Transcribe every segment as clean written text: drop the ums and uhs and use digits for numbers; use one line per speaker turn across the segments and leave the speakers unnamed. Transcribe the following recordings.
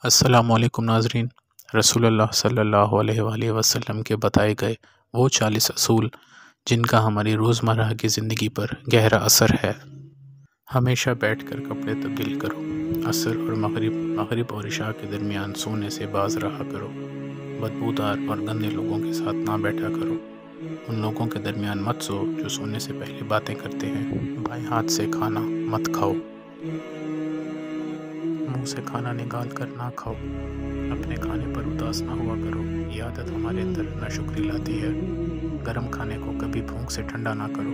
السلام علیکم ناظرین۔ رسول اللہ صلی اللہ علیہ وآلہ وسلم کے بتائے گئے وہ 40 اصول جن کا ہماری روزمرہ کی زندگی پر گہرا اثر ہے۔ ہمیشہ بیٹھ کر کپڑے تبدیل کرو۔ عصر اور مغرب اور عشاء کے درمیان سونے سے باز رہا کرو۔ بدبودار اور گندے لوگوں کے ساتھ نہ بیٹھا کرو۔ ان لوگوں کے درمیان مت سو جو سونے سے پہلے باتیں کرتے ہیں۔ بائیں ہاتھ سے کھانا مت کھاؤ۔ منہ سے کھانا نکال کر نہ کھاؤ۔ اپنے کھانے پر اداس نہ ہوا کرو، یہ عادت ہمارے اندر ناشکری لاتی ہے۔ گرم کھانے کو کبھی پھونک سے ٹھنڈا نہ کرو۔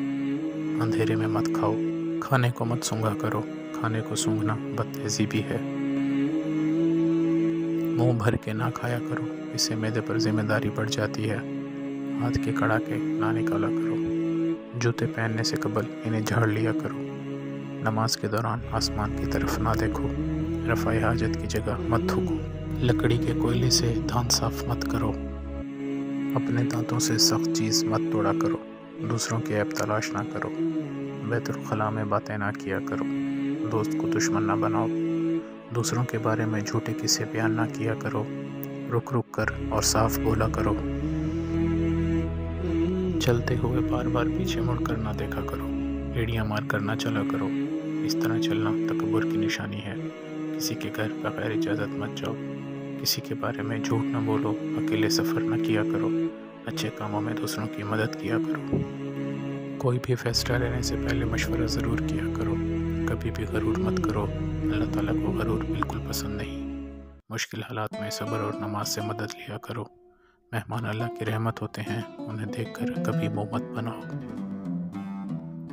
اندھیرے میں مت کھاؤ۔ کھانے کو مت سونگھا کرو، کھانے کو سونگھنا بد تہذیبی ہے۔ منہ بھر کے نہ کھایا کرو، اس سے معدے پر ذمہ داری بڑھ جاتی ہے۔ ہاتھ کے کڑاکے نہ نکالا کرو۔ جوتے پہننے سے قبل انہیں جھاڑ لیا کرو۔ نماز کے دوران آسمان کی طرف نہ دیکھو۔ رفع حاجت کی جگہ مت تھوکو۔ لکڑی کے کوئلے سے دانت صاف مت کرو۔ اپنے دانتوں سے سخت چیز مت توڑا کرو۔ دوسروں کے عیب تلاش نہ کرو۔ بیت الخلاء میں باتیں نہ کیا کرو۔ دوست کو دشمن نہ بناؤ۔ دوسروں کے بارے میں جھوٹے قصے بیان نہ کیا کرو۔ رک رک کر اور صاف بولا کرو۔ چلتے ہوئے بار بار پیچھے مڑ کر نہ دیکھا کرو۔ ایڑیاں مار کر نہ چلا کرو، اس طرح چلنا تکبر کی نشانی ہے۔ کسی کے گھر بغیر اجازت مت جاؤ۔ کسی کے بارے میں جھوٹ نہ بولو۔ اکیلے سفر نہ کیا کرو۔ اچھے کاموں میں دوسروں کی مدد کیا کرو۔ کوئی بھی فیصلہ لینے سے پہلے مشورہ ضرور کیا کرو۔ کبھی بھی غرور مت کرو، اللہ تعالیٰ کو غرور بالکل پسند نہیں۔ مشکل حالات میں صبر اور نماز سے مدد لیا کرو۔ مہمان اللہ کی رحمت ہوتے ہیں، انہیں دیکھ کر کبھی منہ مت بناؤ۔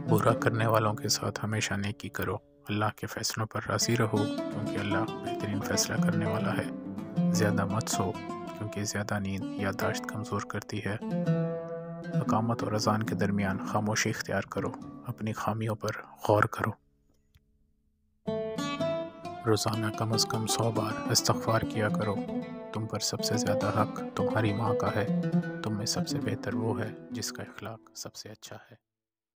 برا کرنے والوں کے ساتھ ہمیشہ نیکی کرو۔ اللہ کے فیصلوں پر راضی رہو کیونکہ اللہ بہترین فیصلہ کرنے والا ہے۔ زیادہ مت سو کیونکہ زیادہ نیند یادداشت کمزور کرتی ہے۔ اقامت اور اذان کے درمیان خاموشی اختیار کرو۔ اپنی خامیوں پر غور کرو۔ روزانہ کم از کم 100 بار استغفار کیا کرو۔ تم پر سب سے زیادہ حق تمہاری ماں کا ہے۔ تم میں سب سے بہتر وہ ہے جس کا اخلاق سب سے اچھا ہے۔